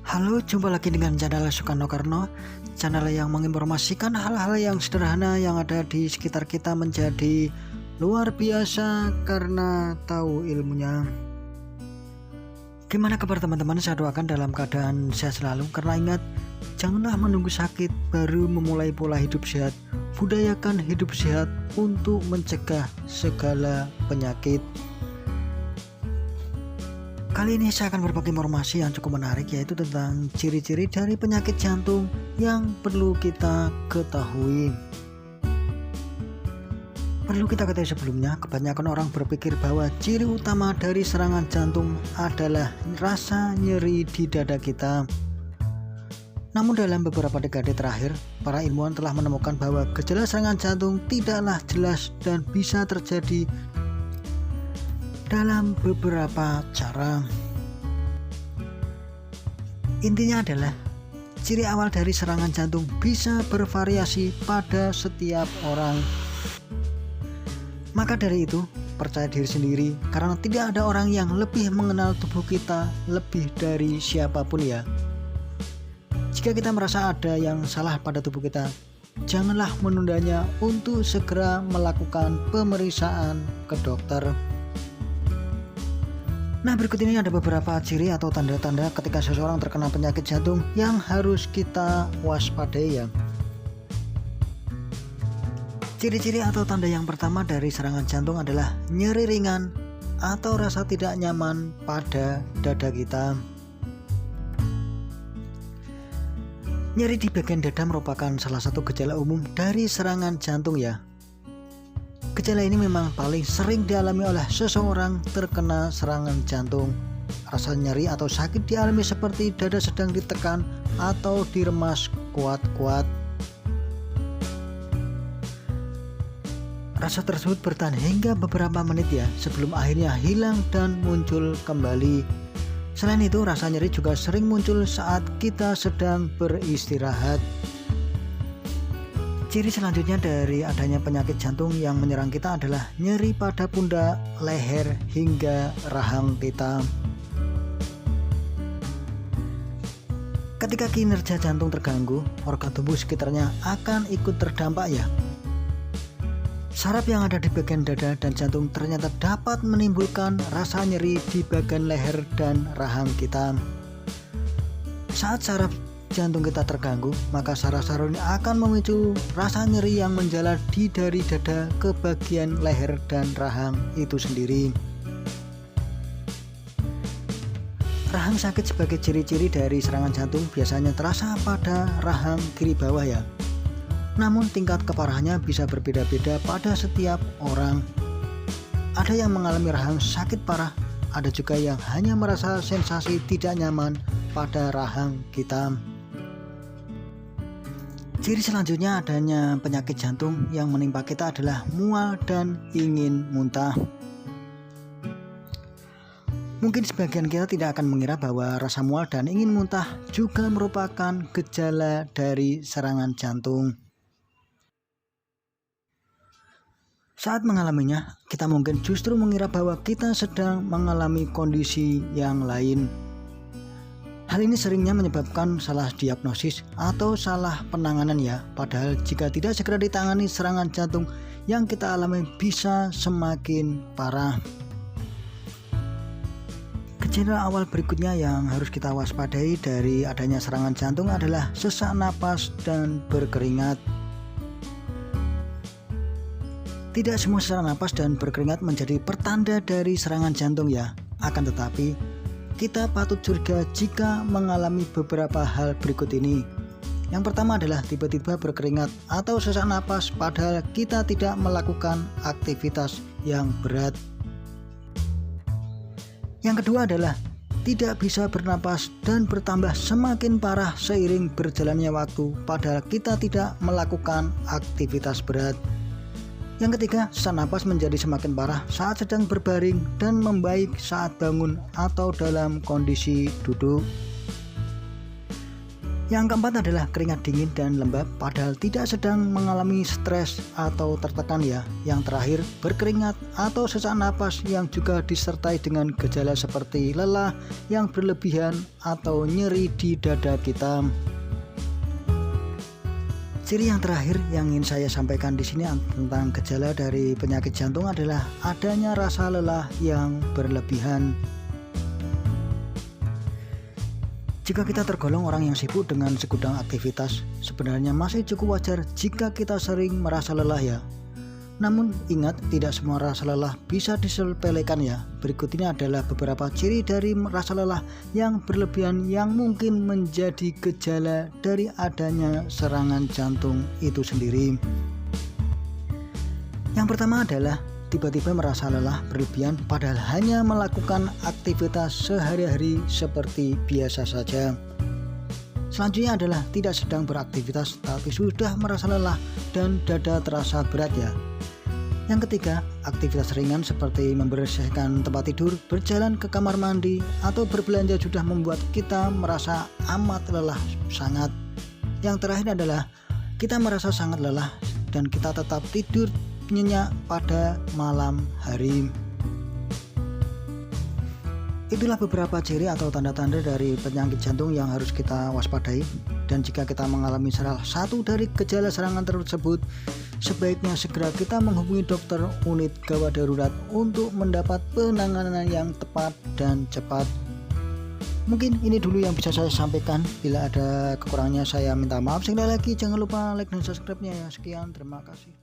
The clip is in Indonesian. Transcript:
Halo, jumpa lagi dengan channel Sukarno Karno, channel yang menginformasikan hal-hal yang sederhana yang ada di sekitar kita menjadi luar biasa karena tahu ilmunya. Gimana kabar teman-teman? Saya doakan dalam keadaan sehat selalu, karena ingat, janganlah menunggu sakit baru memulai pola hidup sehat. Budayakan hidup sehat untuk mencegah segala penyakit. Kali ini saya akan berbagi informasi yang cukup menarik, yaitu tentang ciri-ciri dari penyakit jantung yang perlu kita ketahui. Perlu kita ketahui sebelumnya, kebanyakan orang berpikir bahwa ciri utama dari serangan jantung adalah rasa nyeri di dada kita. Namun dalam beberapa dekade terakhir, para ilmuwan telah menemukan bahwa gejala serangan jantung tidaklah jelas dan bisa terjadi dalam beberapa cara. Intinya adalah ciri awal dari serangan jantung bisa bervariasi pada setiap orang. Maka dari itu, percaya diri sendiri, karena tidak ada orang yang lebih mengenal tubuh kita lebih dari siapapun ya. Jika kita merasa ada yang salah pada tubuh kita, janganlah menundanya untuk segera melakukan pemeriksaan ke dokter. Nah, berikut ini ada beberapa ciri atau tanda-tanda ketika seseorang terkena penyakit jantung yang harus kita waspadai ya. Ciri-ciri atau tanda yang pertama dari serangan jantung adalah nyeri ringan atau rasa tidak nyaman pada dada kita. Nyeri di bagian dada merupakan salah satu gejala umum dari serangan jantung ya. Gejala ini memang paling sering dialami oleh seseorang terkena serangan jantung. Rasa nyeri atau sakit dialami seperti dada sedang ditekan atau diremas kuat-kuat. Rasa tersebut bertahan hingga beberapa menit ya, sebelum akhirnya hilang dan muncul kembali. Selain itu, rasa nyeri juga sering muncul saat kita sedang beristirahat. Ciri selanjutnya dari adanya penyakit jantung yang menyerang kita adalah nyeri pada pundak, leher, hingga rahang kita. Ketika kinerja jantung terganggu, organ tubuh sekitarnya akan ikut terdampak ya. Saraf yang ada di bagian dada dan jantung ternyata dapat menimbulkan rasa nyeri di bagian leher dan rahang kita. Saat saraf jantung kita terganggu, maka saraf-saraf ini akan memicu rasa nyeri yang menjalar dari dada ke bagian leher dan rahang itu sendiri. Rahang sakit sebagai ciri-ciri dari serangan jantung biasanya terasa pada rahang kiri bawah ya. Namun tingkat keparahannya bisa berbeda-beda pada setiap orang. Ada yang mengalami rahang sakit parah, ada juga yang hanya merasa sensasi tidak nyaman pada rahang kita. Ciri selanjutnya adanya penyakit jantung yang menimpa kita adalah mual dan ingin muntah. Mungkin sebagian kita tidak akan mengira bahwa rasa mual dan ingin muntah juga merupakan gejala dari serangan jantung. Saat mengalaminya, kita mungkin justru mengira bahwa kita sedang mengalami kondisi yang lain. Hal ini seringnya menyebabkan salah diagnosis atau salah penanganan ya. Padahal jika tidak segera ditangani, serangan jantung yang kita alami bisa semakin parah. Gejala awal berikutnya yang harus kita waspadai dari adanya serangan jantung adalah sesak napas dan berkeringat. Tidak semua sesak napas dan berkeringat menjadi pertanda dari serangan jantung ya. Akan tetapi, kita patut curiga jika mengalami beberapa hal berikut ini. Yang pertama adalah tiba-tiba berkeringat atau sesak napas padahal kita tidak melakukan aktivitas yang berat. Yang kedua adalah tidak bisa bernapas dan bertambah semakin parah seiring berjalannya waktu padahal kita tidak melakukan aktivitas berat. Yang ketiga, sesak napas menjadi semakin parah saat sedang berbaring dan membaik saat bangun atau dalam kondisi duduk. Yang keempat adalah keringat dingin dan lembab padahal tidak sedang mengalami stres atau tertekan ya. Yang terakhir, berkeringat atau sesak napas yang juga disertai dengan gejala seperti lelah yang berlebihan atau nyeri di dada kita. Ciri yang terakhir yang ingin saya sampaikan di sini tentang gejala dari penyakit jantung adalah adanya rasa lelah yang berlebihan. Jika kita tergolong orang yang sibuk dengan segudang aktivitas, sebenarnya masih cukup wajar jika kita sering merasa lelah ya. Namun ingat, tidak semua rasa lelah bisa disepelekan ya. Berikut ini adalah beberapa ciri dari rasa lelah yang berlebihan yang mungkin menjadi gejala dari adanya serangan jantung itu sendiri. Yang pertama adalah tiba-tiba merasa lelah berlebihan padahal hanya melakukan aktivitas sehari-hari seperti biasa saja. Selanjutnya adalah tidak sedang beraktivitas tapi sudah merasa lelah dan dada terasa berat ya. Yang ketiga, aktivitas ringan seperti membersihkan tempat tidur, berjalan ke kamar mandi, atau berbelanja sudah membuat kita merasa amat lelah sangat. Yang terakhir adalah kita merasa sangat lelah dan kita tetap tidur nyenyak pada malam hari. Itulah beberapa ciri atau tanda-tanda dari penyakit jantung yang harus kita waspadai. Dan jika kita mengalami salah satu dari gejala serangan tersebut, sebaiknya segera kita menghubungi dokter unit gawat darurat untuk mendapat penanganan yang tepat dan cepat. Mungkin ini dulu yang bisa saya sampaikan. Bila ada kekurangannya saya minta maaf. Sekali lagi jangan lupa like dan subscribe-nya ya. Sekian, terima kasih.